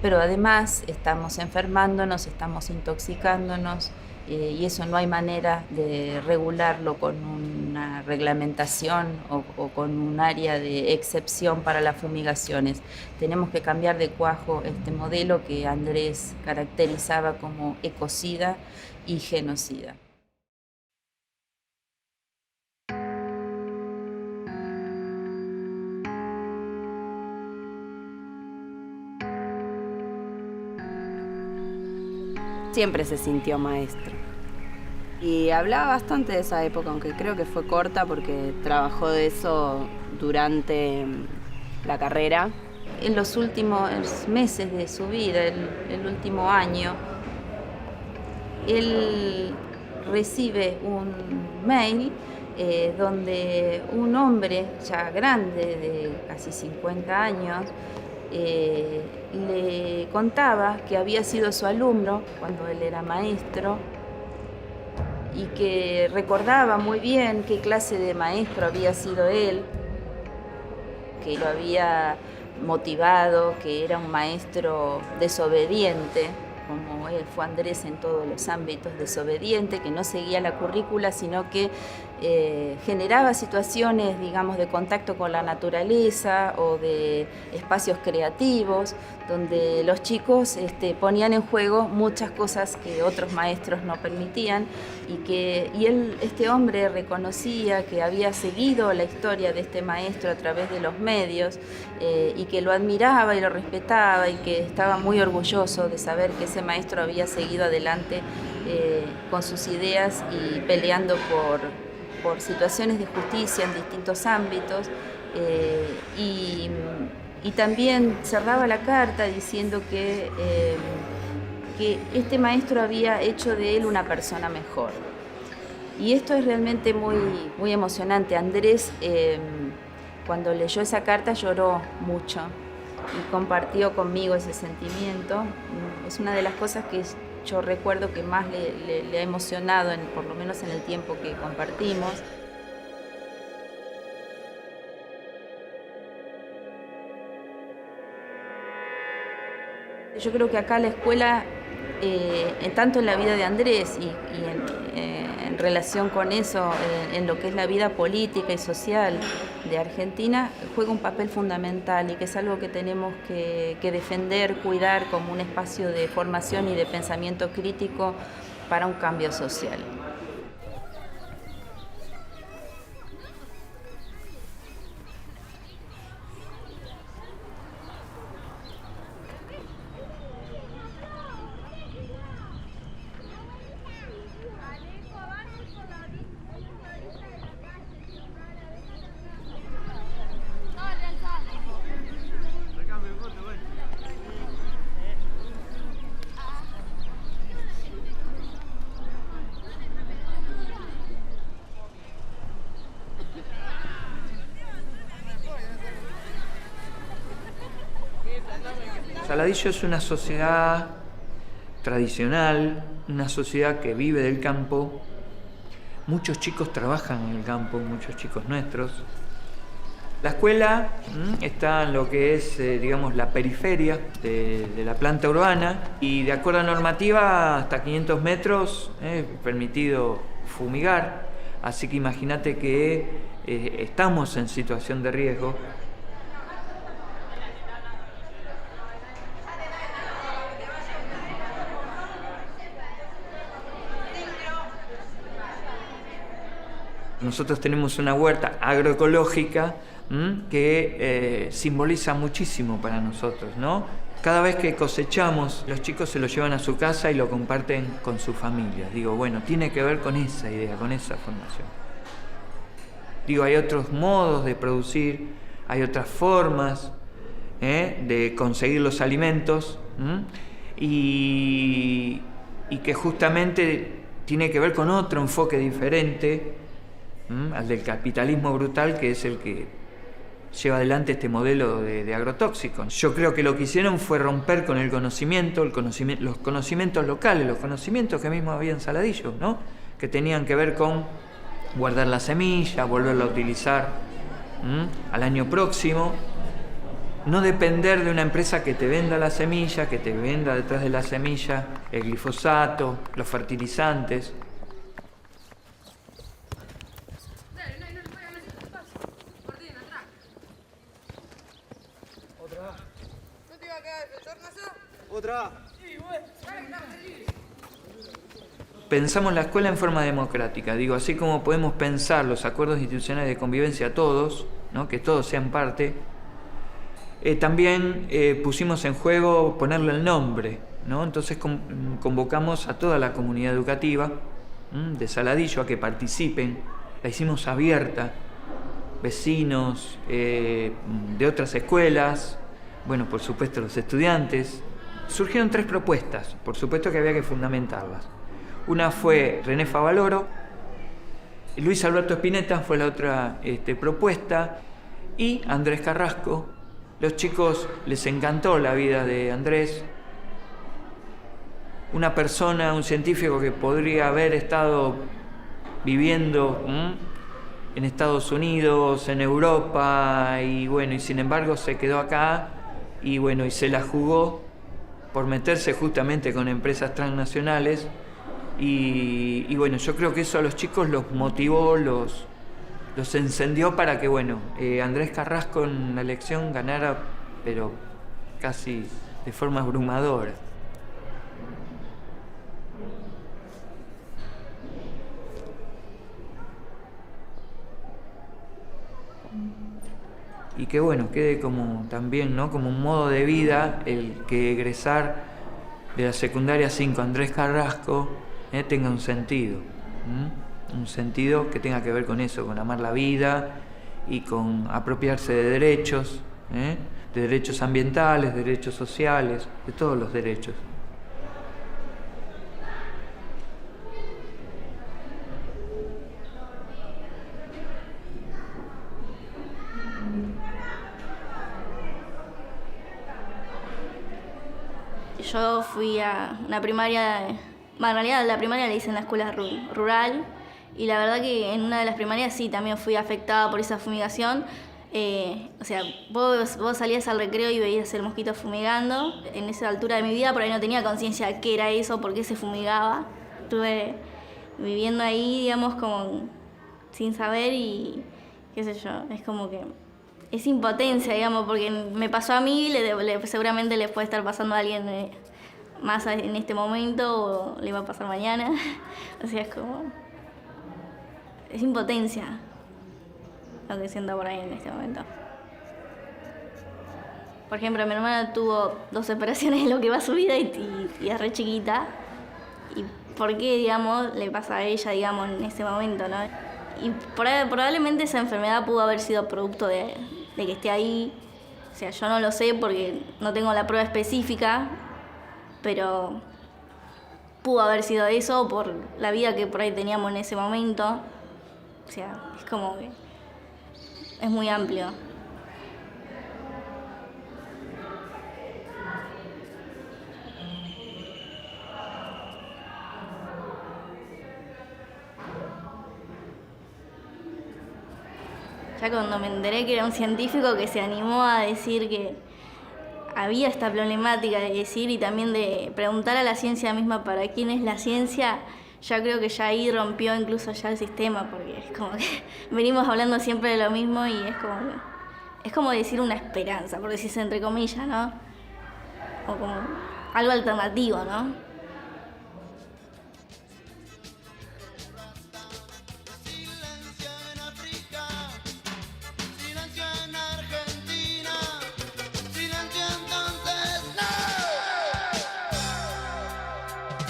Pero además estamos enfermándonos, estamos intoxicándonos, y eso no hay manera de regularlo con una reglamentación o con un área de excepción para las fumigaciones. Tenemos que cambiar de cuajo este modelo que Andrés caracterizaba como ecocida y genocida. Siempre se sintió maestro. Y hablaba bastante de esa época, aunque creo que fue corta porque trabajó de eso durante la carrera. En los últimos meses de su vida, el último año, él recibe un mail donde un hombre ya grande, de casi 50 años, le contaba que había sido su alumno cuando él era maestro y que recordaba muy bien qué clase de maestro había sido él, que lo había motivado, que era un maestro desobediente, como él fue Andrés en todos los ámbitos, desobediente, que no seguía la currícula, sino que generaba situaciones, digamos, de contacto con la naturaleza o de espacios creativos, donde los chicos ponían en juego muchas cosas que otros maestros no permitían, y este hombre reconocía que había seguido la historia de este maestro a través de los medios, y que lo admiraba y lo respetaba, y que estaba muy orgulloso de saber que ese maestro había seguido adelante con sus ideas y peleando por situaciones de justicia en distintos ámbitos, Y también cerraba la carta diciendo que este maestro había hecho de él una persona mejor. Y esto es realmente muy, muy emocionante. Andrés, cuando leyó esa carta, lloró mucho y compartió conmigo ese sentimiento. Es una de las cosas que yo recuerdo que más le ha emocionado, por lo menos en el tiempo que compartimos. Yo creo que acá la escuela, tanto en la vida de Andrés y en relación con eso, en lo que es la vida política y social de Argentina, juega un papel fundamental y que es algo que tenemos que defender, cuidar como un espacio de formación y de pensamiento crítico para un cambio social. Saladillo es una sociedad tradicional, una sociedad que vive del campo. Muchos chicos trabajan en el campo, muchos chicos nuestros. La escuela está en lo que es, digamos, la periferia de la planta urbana y de acuerdo a normativa hasta 500 metros es permitido fumigar. Así que imagínate que estamos en situación de riesgo. Nosotros tenemos una huerta agroecológica que simboliza muchísimo para nosotros, ¿no? Cada vez que cosechamos, los chicos se lo llevan a su casa y lo comparten con su familia. Digo, bueno, tiene que ver con esa idea, con esa formación. Digo, hay otros modos de producir, hay otras formas de conseguir los alimentos y que justamente tiene que ver con otro enfoque diferente al del capitalismo brutal, que es el que lleva adelante este modelo de agrotóxico. Yo creo que lo que hicieron fue romper con el conocimiento, los conocimientos locales, los conocimientos que mismo había en Saladillo, ¿no? Que tenían que ver con guardar la semilla, volverla a utilizar al año próximo, no depender de una empresa que te venda la semilla, que te venda detrás de la semilla el glifosato, los fertilizantes. Pensamos la escuela en forma democrática, digo, así como podemos pensar los acuerdos institucionales de convivencia todos, ¿no? Que todos sean parte, también pusimos en juego ponerle el nombre, ¿no? Entonces convocamos a toda la comunidad educativa de Saladillo a que participen, la hicimos abierta, vecinos de otras escuelas, bueno, por supuesto los estudiantes. Surgieron 3 propuestas, por supuesto que había que fundamentarlas. Una fue René Favaloro, Luis Alberto Spinetta fue la otra propuesta, y Andrés Carrasco. Los chicos les encantó la vida de Andrés, una persona, un científico que podría haber estado viviendo en Estados Unidos, en Europa, y bueno, y sin embargo se quedó acá, y bueno, y se la jugó por meterse justamente con empresas transnacionales. Y bueno, yo creo que eso a los chicos los motivó, los encendió para que, bueno, Andrés Carrasco en la elección ganara, pero casi de forma abrumadora. Y que bueno, quede como también, ¿no? Como un modo de vida el que egresar de la secundaria 5 Andrés Carrasco tenga un sentido que tenga que ver con eso, con amar la vida y con apropiarse de derechos, de derechos ambientales, de derechos sociales, de todos los derechos. Yo fui a una primaria, en realidad la primaria la hice en la escuela rural, y la verdad que en una de las primarias sí, también fui afectada por esa fumigación. O sea, vos salías al recreo y veías el mosquito fumigando. En esa altura de mi vida por ahí no tenía conciencia de qué era eso, por qué se fumigaba. Estuve viviendo ahí, digamos, como sin saber, y qué sé yo, es como que es impotencia, digamos, porque me pasó a mí, seguramente le puede estar pasando a alguien más en este momento, o le va a pasar mañana. O sea, es impotencia lo que siento por ahí en este momento. Por ejemplo, mi hermana tuvo 2 operaciones en lo que va su vida y es re chiquita. ¿Y por qué, digamos, le pasa a ella, digamos, en ese momento, no? Y probablemente esa enfermedad pudo haber sido producto de que esté ahí. O sea, yo no lo sé porque no tengo la prueba específica, pero pudo haber sido eso por la vida que por ahí teníamos en ese momento. O sea, es como que es muy amplio. Ya cuando me enteré que era un científico que se animó a decir que había esta problemática de decir, y también de preguntar a la ciencia misma para quién es la ciencia, ya creo que ya ahí rompió incluso ya el sistema, porque es como que venimos hablando siempre de lo mismo y es como decir una esperanza, por decirse entre comillas, ¿no? O como algo alternativo, ¿no?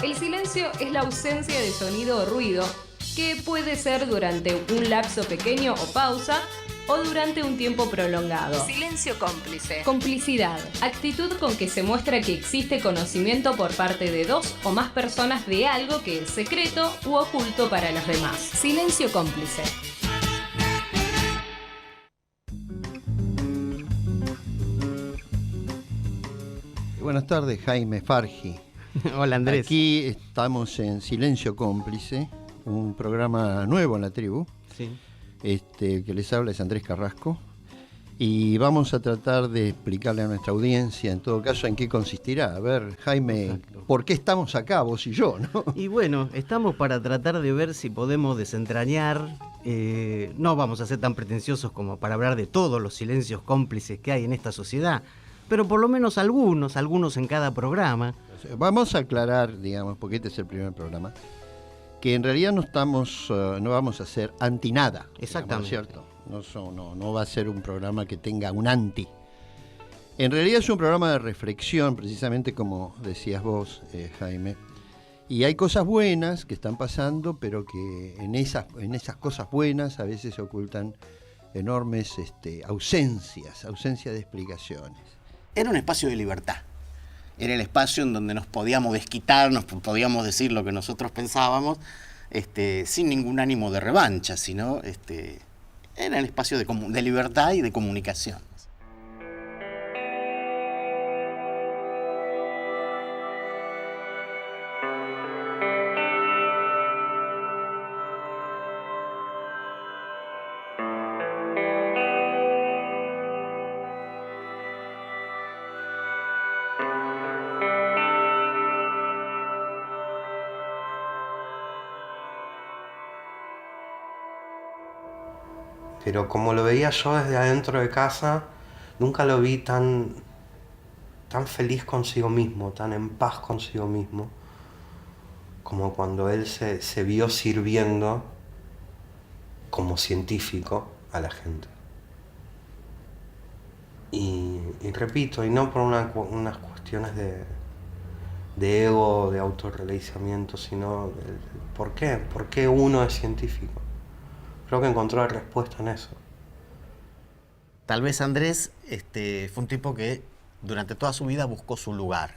El silencio es la ausencia de sonido o ruido, que puede ser durante un lapso pequeño o pausa, o durante un tiempo prolongado. Silencio cómplice. Complicidad. Actitud con que se muestra que existe conocimiento por parte de 2 o más personas de algo que es secreto u oculto para los demás. Silencio cómplice. Buenas tardes, Jaime Farji. Hola, Andrés. Aquí estamos en Silencio Cómplice, un programa nuevo en la tribu. Sí. El que les habla es Andrés Carrasco. Y vamos a tratar de explicarle a nuestra audiencia, en todo caso, en qué consistirá. A ver, Jaime, exacto, ¿por qué estamos acá, vos y yo, no? Y bueno, estamos para tratar de ver si podemos desentrañar. No vamos a ser tan pretenciosos como para hablar de todos los silencios cómplices que hay en esta sociedad, pero por lo menos algunos en cada programa. Vamos a aclarar, digamos, porque este es el primer programa, que en realidad no vamos a ser anti nada. Exactamente. Digamos, ¿cierto? No va a ser un programa que tenga un anti. En realidad es un programa de reflexión, precisamente como decías vos, Jaime. Y hay cosas buenas que están pasando, pero que en esas cosas buenas a veces se ocultan enormes ausencia de explicaciones. Era un espacio de libertad. Era el espacio en donde nos podíamos desquitar, nos podíamos decir lo que nosotros pensábamos, sin ningún ánimo de revancha, sino era el espacio de libertad y de comunicación. Pero como lo veía yo desde adentro de casa, nunca lo vi tan feliz consigo mismo, tan en paz consigo mismo, como cuando él se vio sirviendo como científico a la gente. Y repito, y no por unas cuestiones de ego, de autorrealizamiento, sino ¿por qué? ¿Por qué uno es científico? Creo que encontró la respuesta en eso. tal vez Andrés fue un tipo que durante toda su vida buscó su lugar.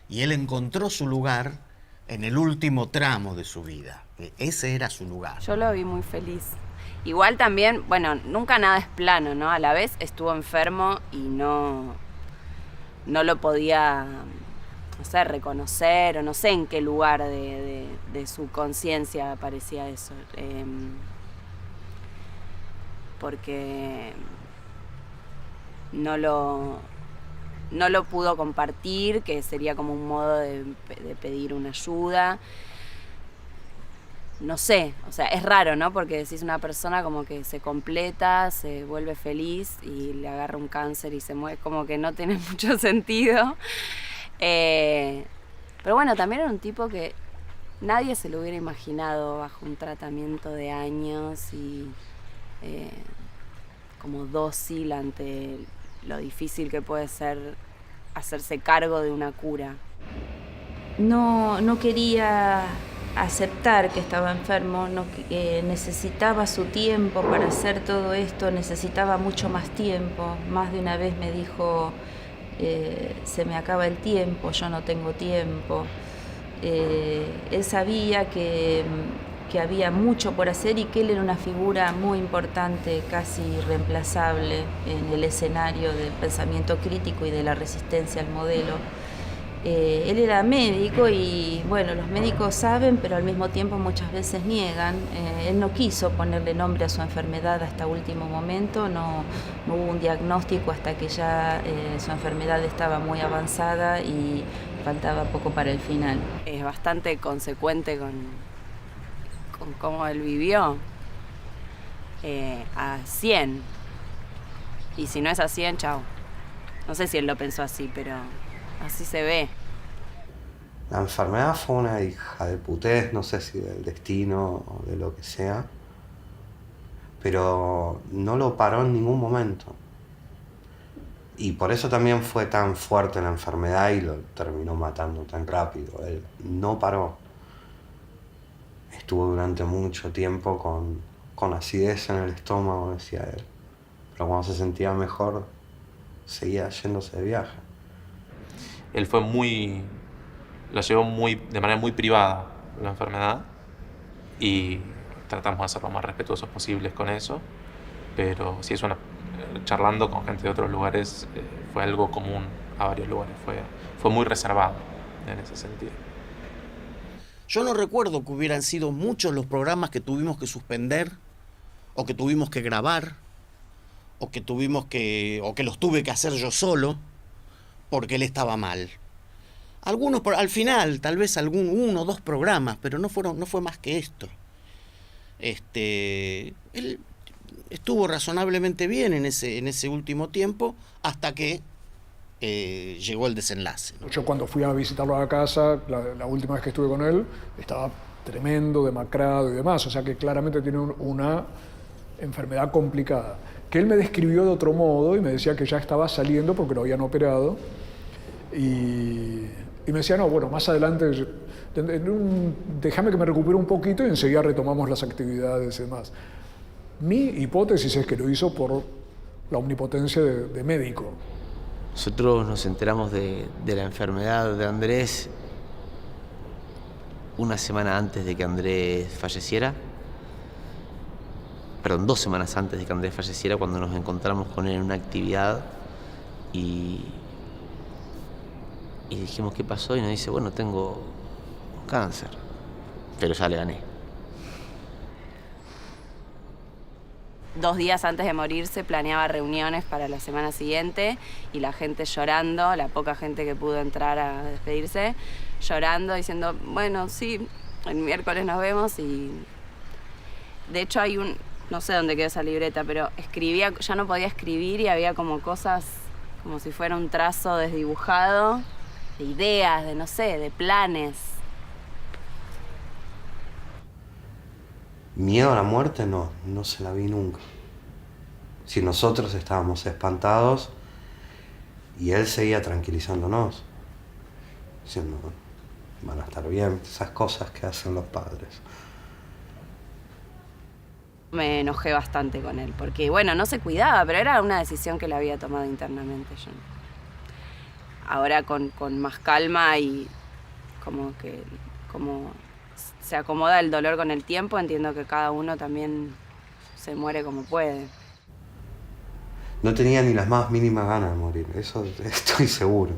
Y él encontró su lugar en el último tramo de su vida. Ese era su lugar. Yo lo vi muy feliz. Igual también, bueno, nunca nada es plano, ¿no? A la vez estuvo enfermo y no lo podía, no sé, reconocer, o no sé en qué lugar de su conciencia aparecía eso. Porque no lo pudo compartir, que sería como un modo de pedir una ayuda. No sé, o sea, es raro, ¿no? Porque decís una persona como que se completa, se vuelve feliz y le agarra un cáncer y se muere, como que no tiene mucho sentido. Pero bueno, también era un tipo que nadie se lo hubiera imaginado bajo un tratamiento de años y como dócil ante lo difícil que puede ser hacerse cargo de una cura. No quería aceptar que estaba enfermo, necesitaba su tiempo para hacer todo esto, necesitaba mucho más tiempo. Más de una vez me dijo, se me acaba el tiempo, yo no tengo tiempo. Él sabía que había mucho por hacer y que él era una figura muy importante, casi irreemplazable en el escenario del pensamiento crítico y de la resistencia al modelo. Él era médico y, bueno, los médicos saben, pero al mismo tiempo muchas veces niegan. Él no quiso ponerle nombre a su enfermedad hasta último momento, no hubo un diagnóstico hasta que ya su enfermedad estaba muy avanzada y faltaba poco para el final. Es bastante consecuente con cómo él vivió, a 100. Y si no es a 100, chao. No sé si él lo pensó así, pero así se ve. La enfermedad fue una hija de putés, no sé si del destino o de lo que sea, pero no lo paró en ningún momento. Y por eso también fue tan fuerte la enfermedad y lo terminó matando tan rápido. Él no paró. Estuvo durante mucho tiempo con acidez en el estómago, decía él. Pero cuando se sentía mejor, seguía yéndose de viaje. Él fue lo llevó de manera muy privada la enfermedad y tratamos de ser lo más respetuosos posibles con eso, pero sí charlando con gente de otros lugares fue algo común a varios lugares, fue muy reservado en ese sentido. Yo no recuerdo que hubieran sido muchos los programas que tuvimos que suspender, o que tuvimos que grabar, o que los tuve que hacer yo solo, porque él estaba mal. Algunos al final, tal vez uno o dos programas, pero no fue más que esto. Él estuvo razonablemente bien en ese último tiempo, hasta que llegó el desenlace, ¿no? Yo cuando fui a visitarlo a la casa, la última vez que estuve con él, estaba tremendo, demacrado y demás, o sea que claramente tiene una enfermedad complicada, que él me describió de otro modo y me decía que ya estaba saliendo porque lo habían operado y me decía, no, bueno, más adelante déjame que me recupere un poquito y enseguida retomamos las actividades y demás. Mi hipótesis es que lo hizo por la omnipotencia de médico. Nosotros nos enteramos de la enfermedad de Andrés una semana antes de que Andrés falleciera. Perdón, 2 semanas antes de que Andrés falleciera, cuando nos encontramos con él en una actividad y dijimos, ¿qué pasó? Y nos dice, bueno, tengo cáncer, pero ya le gané. 2 días antes de morirse planeaba reuniones para la semana siguiente y la gente llorando, la poca gente que pudo entrar a despedirse, llorando, diciendo, bueno, sí, el miércoles nos vemos. Y de hecho hay no sé dónde quedó esa libreta, pero escribía, ya no podía escribir y había como cosas, como si fuera un trazo desdibujado, de ideas, de no sé, de planes. Miedo a la muerte no se la vi nunca. Si nosotros estábamos espantados y él seguía tranquilizándonos, diciendo, van a estar bien, esas cosas que hacen los padres. Me enojé bastante con él, porque bueno, no se cuidaba, pero era una decisión que él había tomado internamente. Yo ahora con más calma y como se acomoda el dolor con el tiempo, entiendo que cada uno también se muere como puede. No tenía ni las más mínimas ganas de morir, eso estoy seguro,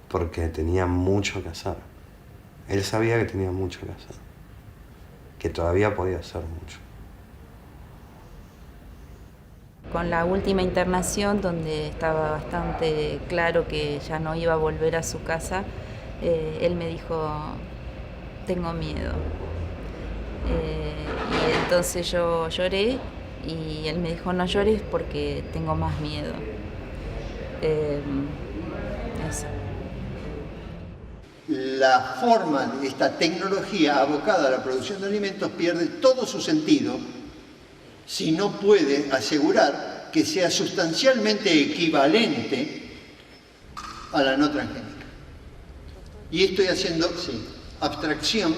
porque tenía mucho que hacer. Él sabía que tenía mucho que hacer, que todavía podía hacer mucho. Con la última internación, donde estaba bastante claro que ya no iba a volver a su casa, él me dijo, tengo miedo. Y entonces yo lloré y él me dijo, no llores porque tengo más miedo. Eso. La forma de esta tecnología abocada a la producción de alimentos pierde todo su sentido si no puede asegurar que sea sustancialmente equivalente a la no transgénica. Y estoy haciendo abstracción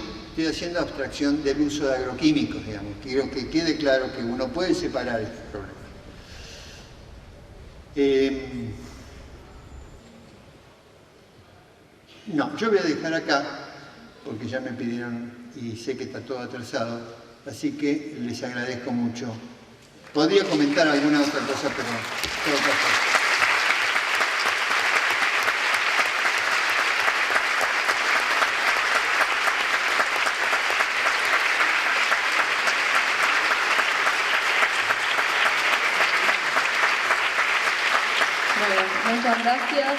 del uso de agroquímicos, digamos. Quiero que quede claro que uno puede separar este problema. No, yo voy a dejar acá, porque ya me pidieron y sé que está todo atrasado, así que les agradezco mucho. Podría comentar alguna otra cosa, pero tengo que hacer. Bueno, muchas gracias.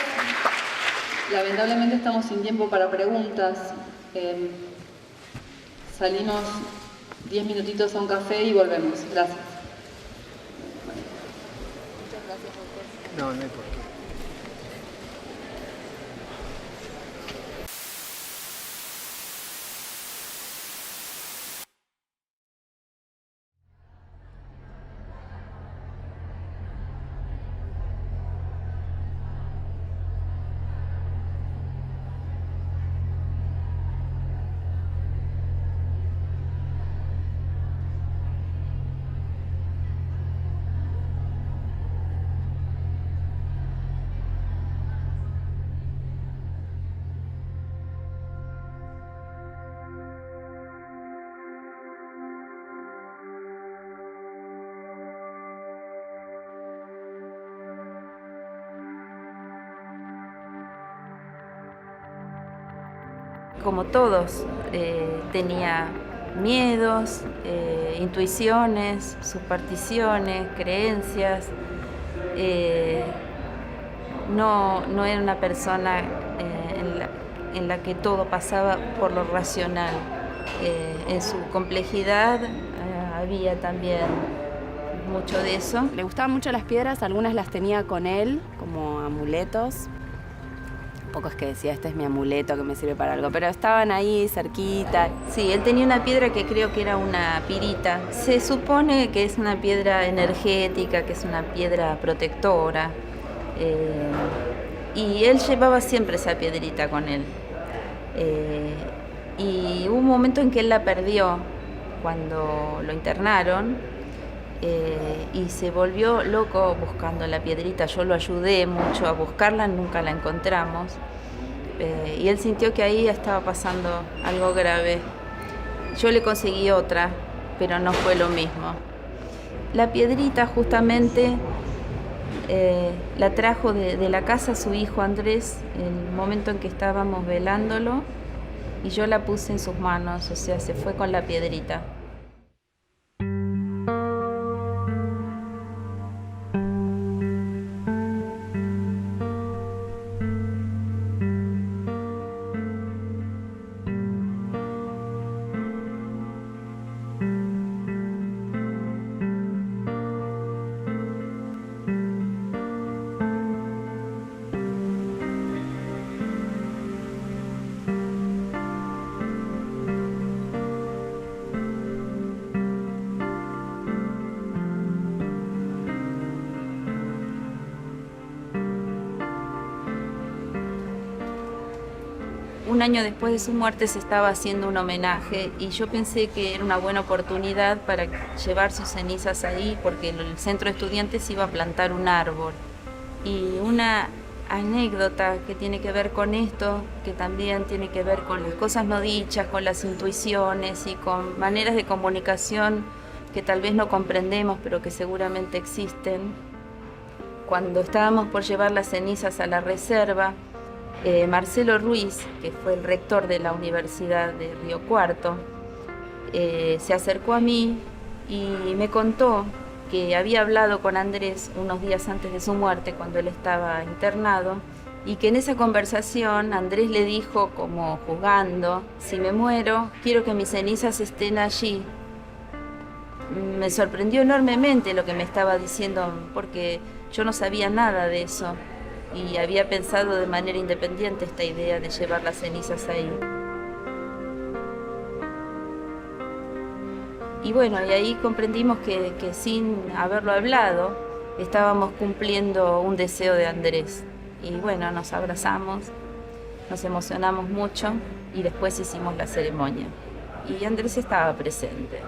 Lamentablemente estamos sin tiempo para preguntas. Salimos 10 minutitos a un café y volvemos. Gracias. No, no hay por qué. Como todos, tenía miedos, intuiciones, supersticiones, creencias. No era una persona en la que todo pasaba por lo racional. En su complejidad había también mucho de eso. Le gustaban mucho las piedras, algunas las tenía con él como amuletos. Tampoco es que decía, este es mi amuleto que me sirve para algo, pero estaban ahí cerquita. Sí, él tenía una piedra que creo que era una pirita. Se supone que es una piedra energética, que es una piedra protectora. Y él llevaba siempre esa piedrita con él. Y hubo un momento en que él la perdió cuando lo internaron. Y se volvió loco buscando la piedrita. Yo lo ayudé mucho a buscarla, nunca la encontramos. Y él sintió que ahí estaba pasando algo grave. Yo le conseguí otra, pero no fue lo mismo. La piedrita justamente la trajo de la casa su hijo Andrés, en el momento en que estábamos velándolo, y yo la puse en sus manos, o sea, se fue con la piedrita. un año después de su muerte se estaba haciendo un homenaje y yo pensé que era una buena oportunidad para llevar sus cenizas ahí, porque el centro de estudiantes iba a plantar un árbol. Y una anécdota que tiene que ver con esto, que también tiene que ver con las cosas no dichas, con las intuiciones y con maneras de comunicación que tal vez no comprendemos, pero que seguramente existen. Cuando estábamos por llevar las cenizas a la reserva, Marcelo Ruiz, que fue el rector de la Universidad de Río Cuarto, se acercó a mí y me contó que había hablado con Andrés unos días antes de su muerte, cuando él estaba internado, y que en esa conversación Andrés le dijo, como jugando, si me muero, quiero que mis cenizas estén allí. Me sorprendió enormemente lo que me estaba diciendo, porque yo no sabía nada de eso y había pensado de manera independiente esta idea de llevar las cenizas ahí. Y bueno, y ahí comprendimos que sin haberlo hablado estábamos cumpliendo un deseo de Andrés. Y bueno, nos abrazamos, nos emocionamos mucho y después hicimos la ceremonia. Y Andrés estaba presente.